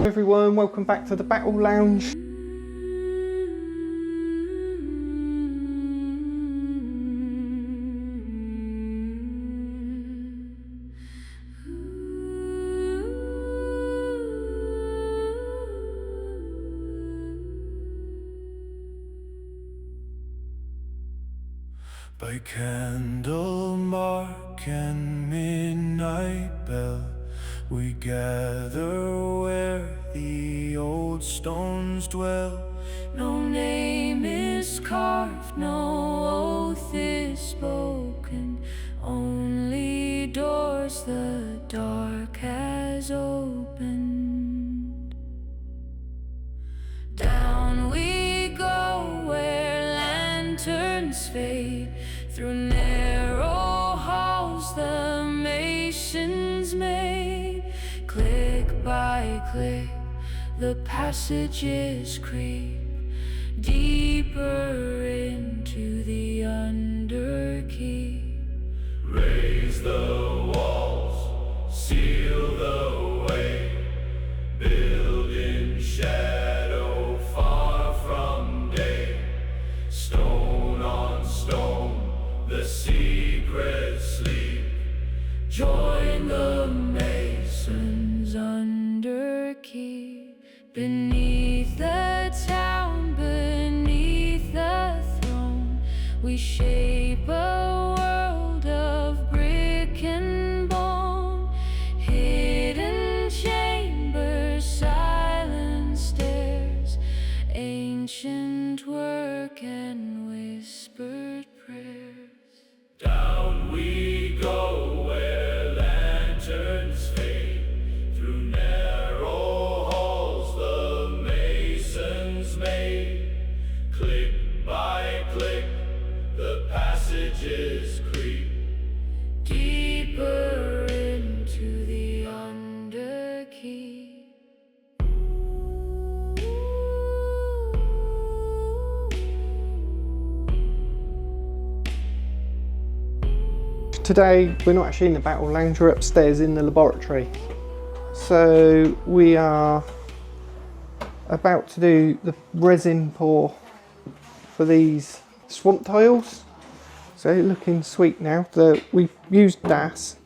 Everyone, welcome back to the Battle Lounge. By candle mark and midnight bell, we gather where the old stones dwell. No name is carved, no oath is spoken, only doors the dark has opened. Down we go where lanterns fade, through narrow halls the masons made. Click by click the passages creep deeper into the underkeep. Raise the walls, seal the way, build in shadow far from day. Stone on stone the secret sleep, join the masons underkeep. Beneath the town, beneath the throne, we shape a world of brick and bone. Hidden chambers, silent stairs, ancient work and whispered prayers. Down we go where lanterns fade, through narrow halls the masons made. Click by click the passages creep deeper into the underkeep. Today we're not actually in the Battle Lounge, we're upstairs in the laboratory. So we are about to do the resin pour for these swamp tiles. So looking sweet now. We used DAS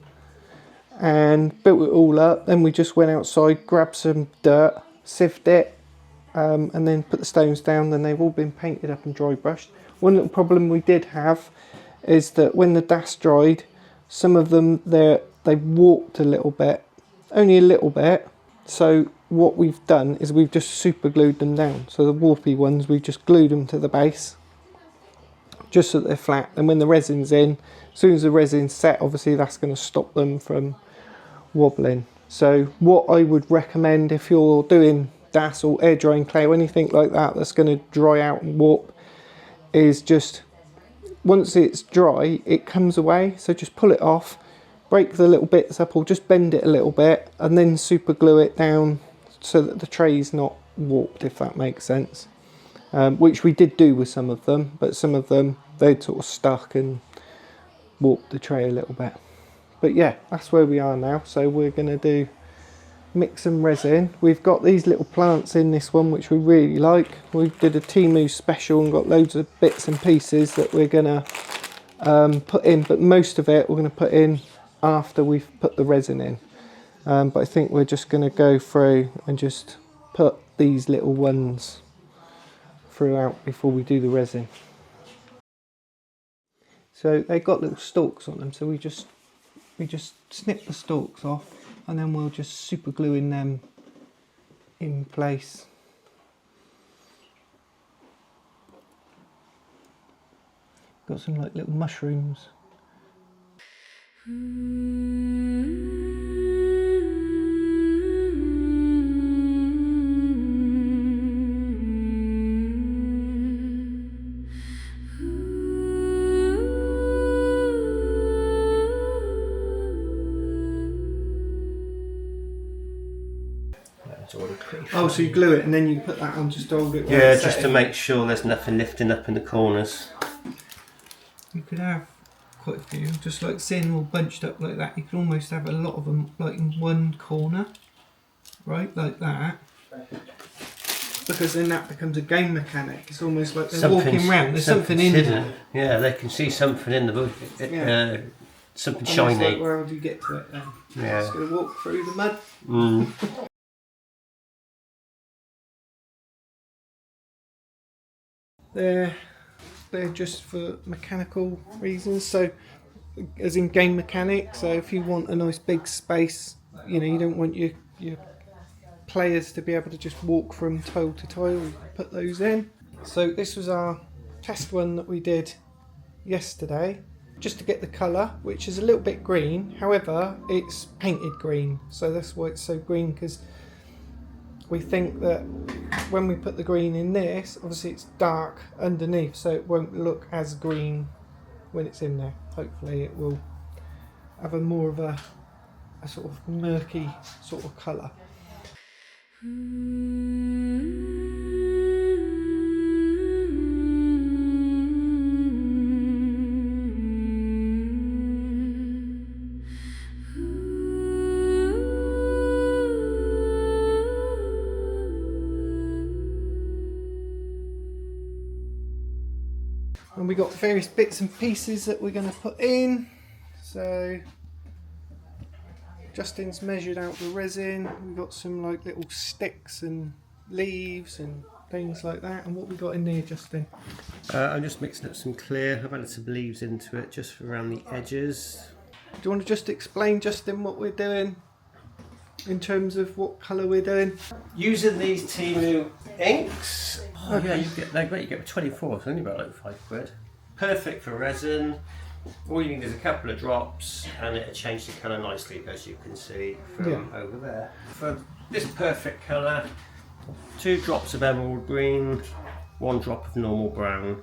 and built it all up, then we just went outside, grabbed some dirt, sieved it, and then put the stones down. Then they've all been painted up and dry brushed. One little problem we did have is that when the DAS dried, some of them they warped a little bit, only a little bit. So what we've done is we've just super glued them down. So the warpy ones, we've just glued them to the base, just so that they're flat. And when the resin's in, as soon as the resin's set, obviously that's going to stop them from wobbling. So what I would recommend if you're doing DAS or air drying clay or anything like that that's going to dry out and warp, is just once it's dry, it comes away. So just pull it off, break the little bits up, or just bend it a little bit, and then super glue it down so that the tray's not warped, if that makes sense. Which we did do with some of them, but some of them they'd sort of stuck and warped the tray a little bit. But yeah, that's where we are now. So we're going to mix some resin. We've got these little plants in this one which we really like. We did a Temu special and got loads of bits and pieces that we're going to put in, but most of it we're going to put in after we've put the resin in. But I think we're just going to go through and just put these little ones throughout before we do the resin. So they've got little stalks on them, so we just snip the stalks off, and then we'll just super glue in them in place. Got some like little mushrooms. Oh, so you glue it and then you put that on just to hold it? Yeah, just to make sure there's nothing lifting up in the corners. You could have quite a few, just like seeing them all bunched up like that. You can almost have a lot of them like in one corner, right, like that. Because then that becomes a game mechanic. It's almost like they're walking around. There's something in there. Yeah, they can see something in the book. Something Almost shiny. like, where do you get to it then? Yeah. Just going to walk through the mud. They're just for mechanical reasons. So, as in game mechanics. So if you want a nice big space, you know, you don't want your players to be able to just walk from tile to tile. You put those in. So this was our test one that we did yesterday, just to get the colour, which is a little bit green. However, it's painted green, so that's why it's so green, because we think that when we put the green in this, obviously it's dark underneath, so it won't look as green when it's in there. Hopefully it will have a more of a sort of murky sort of colour. And we got various bits and pieces that we're going to put in. So Justin's measured out the resin. We've got some like little sticks and leaves and things like that. And what we got in there, Justin? I'm just mixing up some clear. I've added some leaves into it just for around the edges. Do you want to just explain, Justin, what we're doing in terms of what colour we're doing? Using these Timu inks. Oh Okay. yeah, they're great. You get 24. It's only about like £5. Perfect for resin. All you need is a couple of drops and it'll change the colour nicely, as you can see from over there. For this perfect colour, 2 drops of emerald green, 1 drop of normal brown.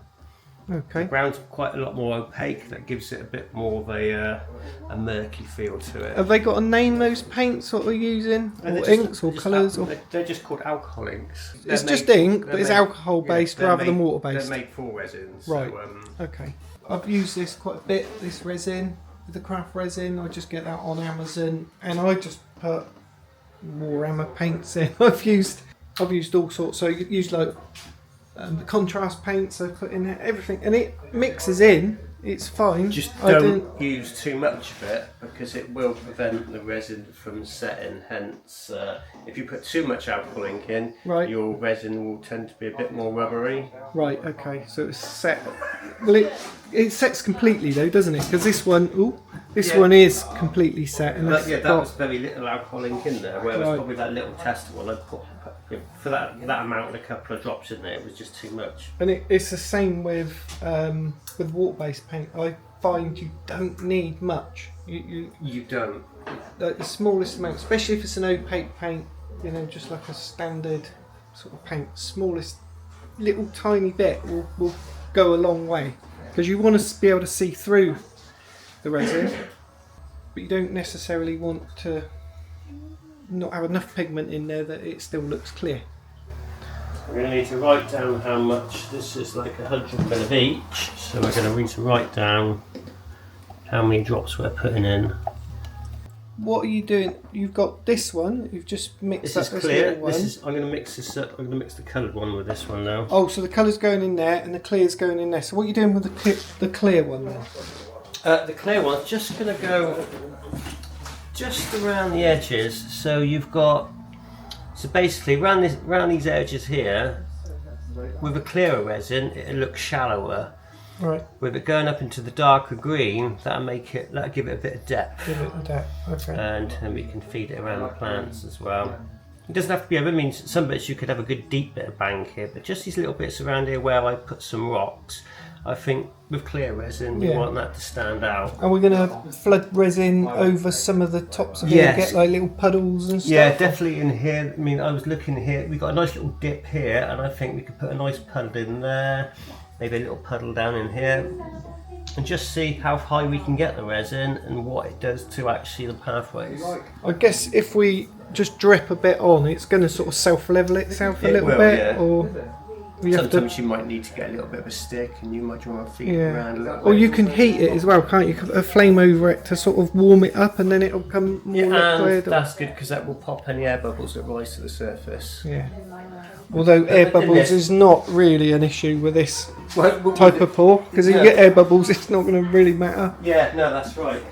Okay. Brown's quite a lot more opaque, that gives it a bit more of a murky feel to it. Have they got a name, those paints that we're using? Or inks or colours? They're just called alcohol inks. It's just ink, but it's alcohol based rather than water based. They're made for resins. Right. So, Okay. I've used this quite a bit, this resin, the craft resin. I just get that on Amazon and I just put Warhammer paints in. I've used all sorts. So you use like the contrast paints I've put in there, everything, and it mixes in. It's fine. just don't use too much of it because it will prevent the resin from setting. Hence, if you put too much alcohol ink in, Right. your resin will tend to be a bit more rubbery. Right. Okay. So it's set. Well, it sets completely though, doesn't it? Because this one, one is completely set. And But yeah, that was very little alcohol ink in there, whereas Right. probably that little tester one I put for that amount, a couple of drops in there, it was just too much. And it's the same with water-based paint. I find you don't need much. You don't. The smallest amount, especially if it's an opaque paint, you know, just like a standard sort of paint, smallest little tiny bit will go a long way, because you want to be able to see through the resin, but you don't necessarily want to not have enough pigment in there that it still looks clear. We're going to need to write down how much. This is like 100 ml of each, so we're going to need to write down how many drops we're putting in. What are you doing? You've got this one. You've just mixed This up is this clear. little one. I'm going to mix this up. I'm going to mix the coloured one with this one now. Oh, so the colour's going in there and the clear's going in there. So what are you doing with the clear one then? The clear one's just going to go just around the edges. So you've got, so basically around these edges here, with a clearer resin, it'll look shallower. Right. With it going up into the darker green, that'll give it a bit of depth. Give it a depth. Okay. And then we can feed it around the plants as well. It doesn't have to be over. I mean, some bits you could have a good deep bit of bank here, but just these little bits around here where I put some rocks, I think with clear resin, we want that to stand out. And we're going to flood resin over some of the tops of here, get like little puddles and stuff? Yeah, definitely in here. I mean, I was looking here, we've got a nice little dip here, and I think we could put a nice puddle in there, maybe a little puddle down in here, and just see how high we can get the resin and what it does to actually the pathways. I guess if we just drip a bit on, it's going to sort of self-level itself a little bit, or Sometimes you might need to get a little bit of a stick and you might want to feed it around a little bit. Or you can heat it as well, can't you? Put a flame over it to sort of warm it up and then it'll come more liquid. And that's good because that will pop any air bubbles that rise to the surface. Yeah. Although air bubbles is not really an issue with this type of pour, because if you get air bubbles it's not going to really matter. Yeah, no, that's right.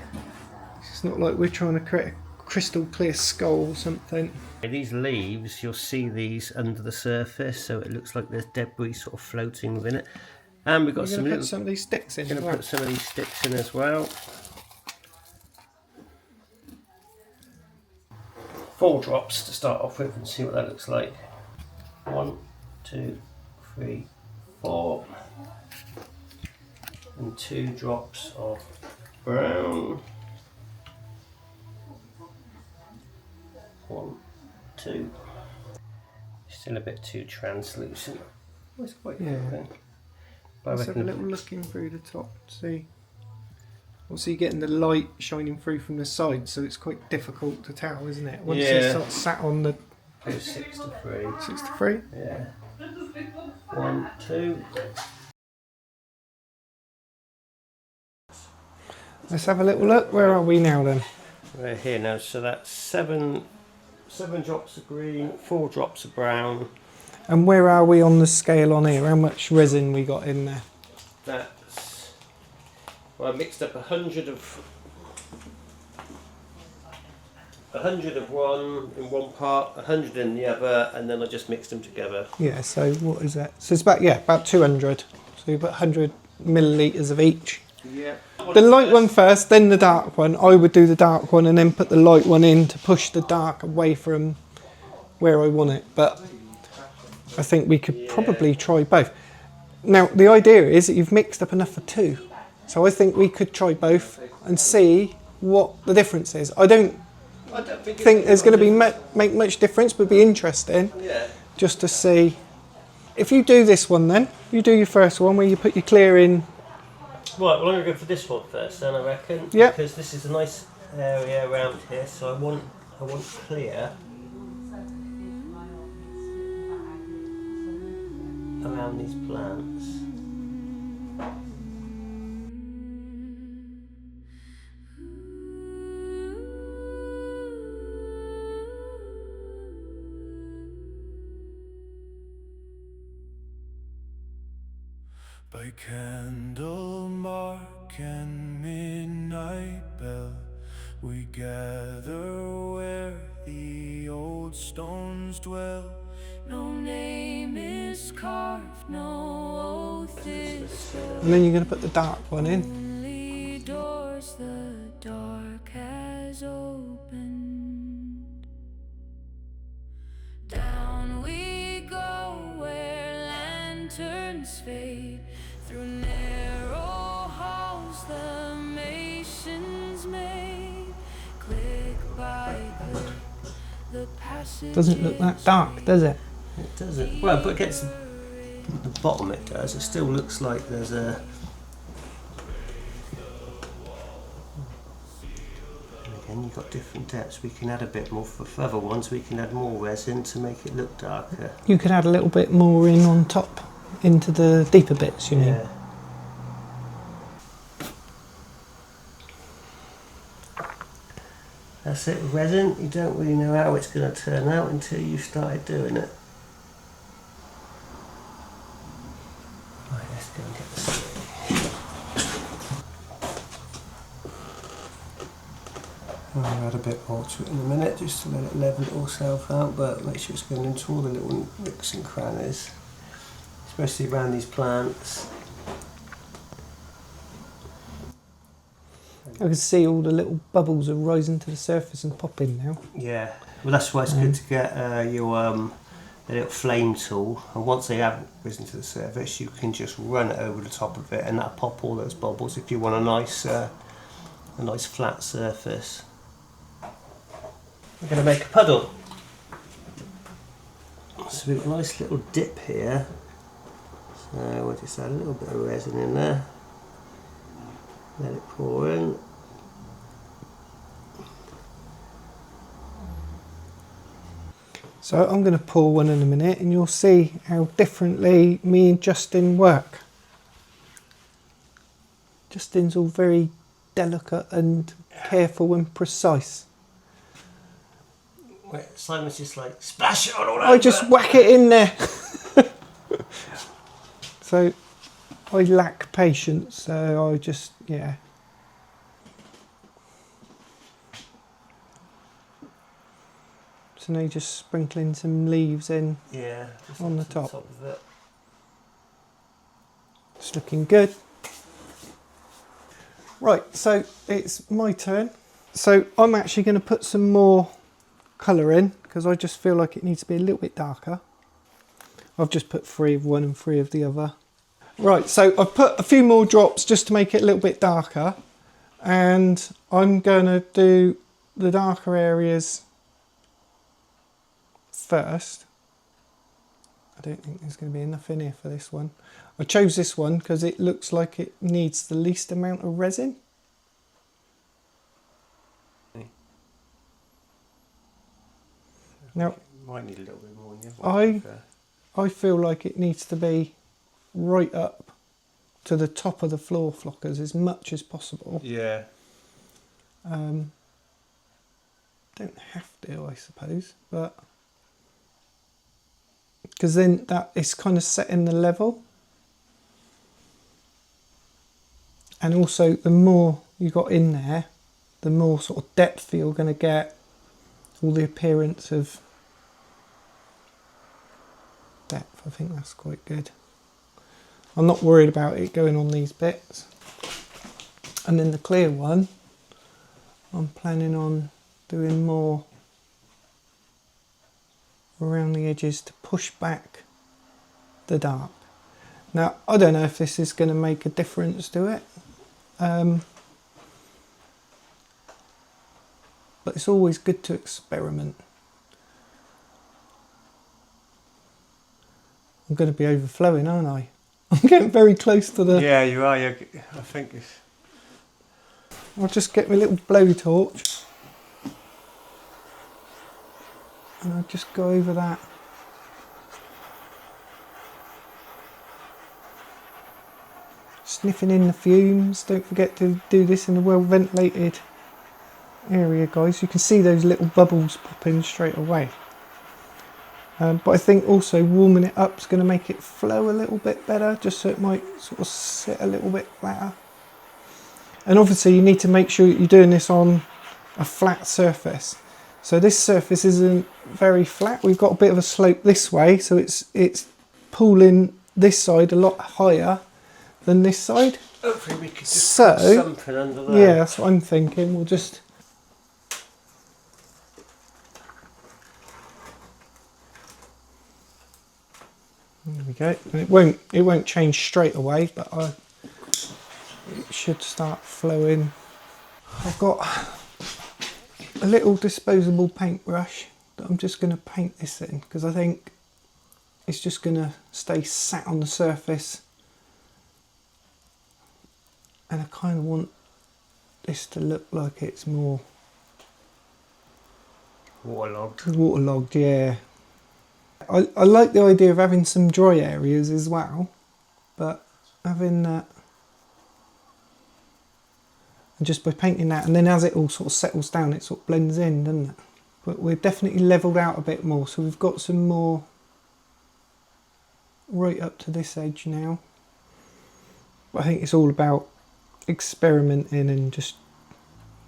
It's not like we're trying to create a crystal clear skull or something. These leaves, you'll see these under the surface, so it looks like there's debris sort of floating within it. And we've got We're going to put some of these sticks in. Going to put some of these sticks in as well. 4 drops to start off with and see what that looks like. 1, 2, 3, 4, and 2 drops of brown. 1, 2. Still a bit too translucent. Oh, it's quite good. Let's have a little looking through the top to see. Also, you're getting the light shining through from the side, so it's quite difficult to tell, isn't it? Once it's sort of sat on the. 6 to 3. 6 to 3? Yeah. 1, 2. Let's have a little look. Where are we now then? We're here now, so that's 7 drops of green, 4 drops of brown. And where are we on the scale on here? How much resin we got in there? That's, well, I mixed up 100 of one in one part, 100 in the other, and then I just mixed them together. Yeah, so what is that? So it's about 200. So you put 100 millilitres of each. Yeah. The light one first, then the dark one. I would do the dark one and then put the light one in to push the dark away from where I want it. But I think we could probably try both. Now, the idea is that you've mixed up enough for 2. So I think we could try both and see what the difference is. I don't think there's going to make much difference, but it'd be interesting just to see. If you do this one then, you do your first one where you put your clear in. Right, well I'm going to go for this one first then, I reckon. Yeah. Because this is a nice area around here, so I want clear around these plants. By candle mark and midnight bell, we gather where the old stones dwell. No name is carved, no oath is spelled. And then you're going to put the dark one in. Only doors the dark has opened. Down we go where lanterns fade. Through narrow halls the masons made. Click by click the passage. Doesn't look that dark, does it? It doesn't. Well, but against the bottom it does. It still looks like there's a... And again, you've got different depths. We can add a bit more for further ones. We can add more resin to make it look darker. You could add a little bit more in on top, into the deeper bits, you mean? Yeah. That's it with resin. You don't really know how it's going to turn out until you started doing it. Right, let's go and get this. I'll add a bit more to it in a minute just to let it level itself out, but make sure it's going into all the little nooks and crannies, especially around these plants. I can see all the little bubbles are rising to the surface and popping now. Yeah, well that's why it's good to get your the little flame tool, and once they have risen to the surface you can just run it over the top of it and that'll pop all those bubbles if you want a nice flat surface. We're going to make a puddle. So we've got a nice little dip here, so we'll just add a little bit of resin in there, let it pour in. So I'm going to pour one in a minute and you'll see how differently me and Justin work. Justin's all very delicate and careful and precise. Simon's just like, splash it on all over. I just whack it in there. So I lack patience, so I just, yeah. So now you're just sprinkling some leaves in, yeah, just on the to top. of it. It's looking good. Right, so it's my turn. So I'm actually going to put some more colour in because I just feel like it needs to be a little bit darker. I've just put 3 of one and 3 of the other. Right, so I've put a few more drops just to make it a little bit darker, and I'm going to do the darker areas first. I don't think there's going to be enough in here for this one. I chose this one because it looks like it needs the least amount of resin. Now, might need a little bit more. Yeah, I feel like it needs to be right up to the top of the floor flockers as much as possible. yeah. Don't have to, I suppose, but because then that is kind of setting the level. And also the more you got in there, the more sort of depth you're going to get, all the appearance of depth. I think that's quite good. I'm not worried about it going on these bits. And then the clear one, I'm planning on doing more around the edges to push back the dark. Now, I don't know if this is going to make a difference to it. But it's always good to experiment. I'm going to be overflowing, aren't I? I'm getting very close to the... Yeah, you are. I think it's... I'll just get my little blowtorch and I'll just go over that. Sniffing in the fumes. Don't forget to do this in a well ventilated area, guys. You can see those little bubbles popping straight away. But I think also warming it up is going to make it flow a little bit better, just so it might sort of sit a little bit flatter. And obviously you need to make sure that you're doing this on a flat surface. So this surface isn't very flat. We've got a bit of a slope this way, so it's pulling this side a lot higher than this side. Hopefully we could just put something under there. Yeah, that's what I'm thinking. We'll just... There we go. And it won't change straight away, but it should start flowing. I've got a little disposable paintbrush that I'm just going to paint this in because I think it's just going to stay sat on the surface, and I kind of want this to look like it's more waterlogged, yeah. I like the idea of having some dry areas as well, but having that, and just by painting that, and then as it all sort of settles down, it sort of blends in, doesn't it? But we're definitely levelled out a bit more, so we've got some more right up to this edge now. But I think it's all about experimenting and just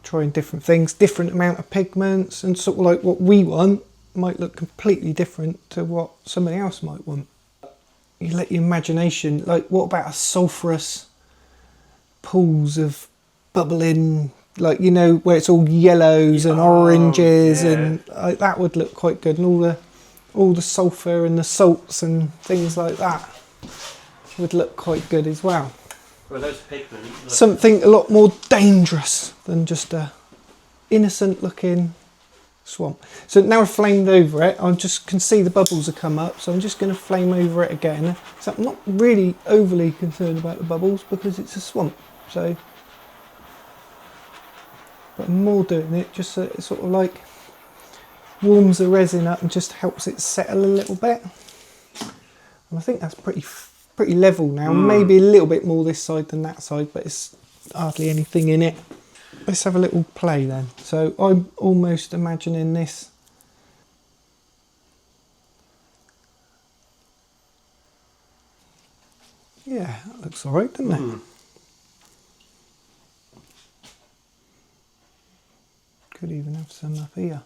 trying different things, different amount of pigments, and sort of like what we want might look completely different to what somebody else might want. You let your imagination, like what about a sulphurous pools of bubbling, like, you know, where it's all yellows and oranges, yeah. And that would look quite good, and all the sulphur and the salts and things like that would look quite good as well. Well, those pigments, something a lot more dangerous than just a innocent looking swamp. So now I've flamed over it, I just can see the bubbles have come up, so I'm just going to flame over it again. So I'm not really overly concerned about the bubbles because it's a swamp, so, but I'm more doing it just so it's sort of like warms the resin up and just helps it settle a little bit. And I think that's pretty level now. Maybe a little bit more this side than that side, but it's hardly anything in it. Let's have a little play then. So I'm almost imagining this. Yeah, that looks all right, doesn't it? Could even have some up here.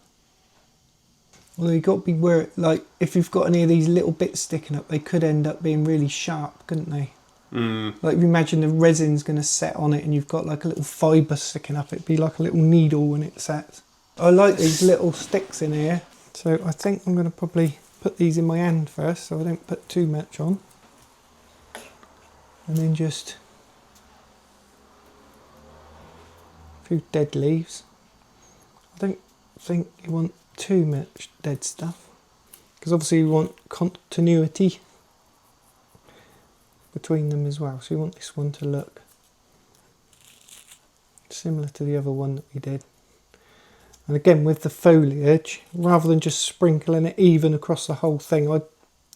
Although you've got to be where, like, if you've got any of these little bits sticking up, they could end up being really sharp, couldn't they? Like, if you imagine the resin's going to set on it and you've got like a little fibre sticking up, it'd be like a little needle when it sets. I like these little sticks in here, so I think I'm going to probably put these in my hand first so I don't put too much on. And then just a few dead leaves. I don't think you want too much dead stuff, because obviously you want continuity between them as well, so you want this one to look similar to the other one that we did. And again, with the foliage, rather than just sprinkling it even across the whole thing, I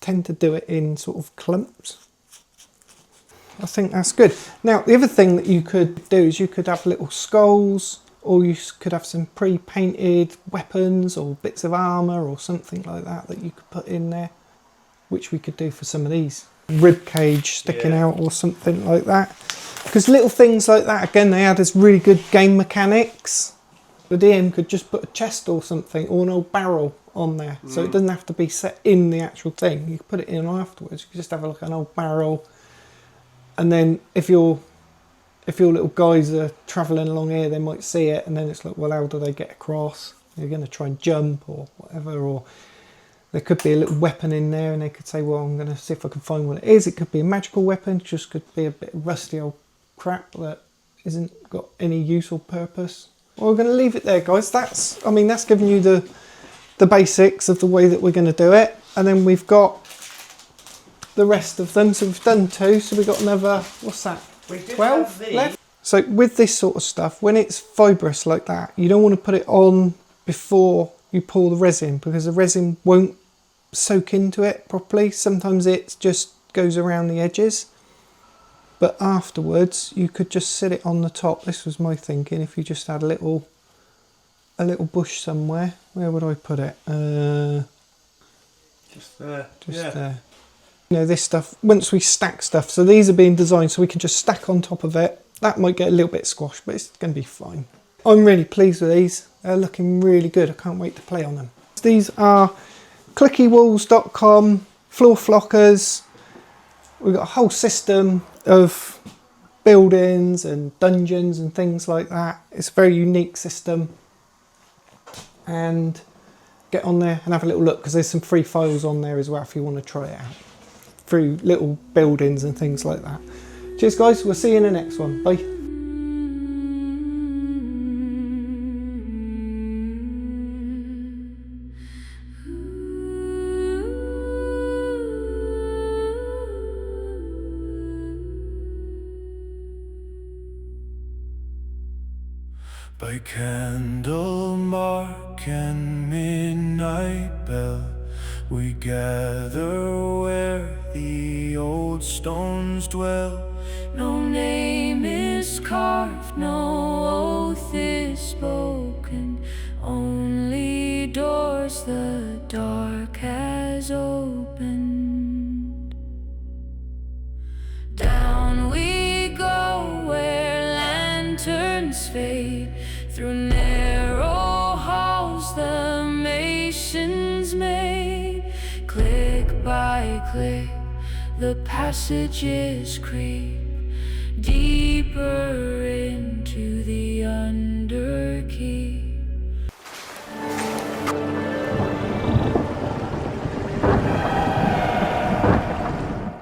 tend to do it in sort of clumps. I think that's good. Now, the other thing that you could do is you could have little skulls, or you could have some pre-painted weapons or bits of armour or something like that that you could put in there, which we could do for some of these. Rib cage sticking out or something like that. Because little things like that, again, they add as really good game mechanics. The DM could just put a chest or something, or an old barrel on there, so it doesn't have to be set in the actual thing. You can put it in afterwards. You can just have like an old barrel, and then if your little guys are travelling along here, they might see it, and then it's like, well, how do they get across? They're going to try and jump or whatever, or there could be a little weapon in there, and they could say, well, I'm going to see if I can find what it is. It could be a magical weapon, just could be a bit of rusty old crap that isn't got any use or purpose. Well, we're going to leave it there, guys. That's giving you the basics of the way that we're going to do it, and then we've got the rest of them. So we've done 2, so we've got another, what's that, 12 left? So with this sort of stuff, when it's fibrous like that, you don't want to put it on before you pour the resin, because the resin won't soak into it properly. Sometimes it just goes around the edges, but afterwards you could just sit it on the top. This was my thinking. If you just had a little bush somewhere, where would I put it? Just there. Just there. You know, this stuff, once we stack stuff, so these are being designed so we can just stack on top of it. That might get a little bit squashed, but it's going to be fine. I'm really pleased with these. They're looking really good. I can't wait to play on them. These are ClickyWalls.com floor flockers. We've got a whole system of buildings and dungeons and things like that. It's a very unique system. And get on there and have a little look, because there's some free files on there as well if you want to try it out. Through little buildings and things like that. Cheers, guys. We'll see you in the next one. Bye. By candle mark and midnight bell, we gather where the old stones dwell. No name is carved, no oath is spoken, only doors the dark has opened. Down we go where lanterns fade, through narrow halls the masons made. Click by click the passages creak.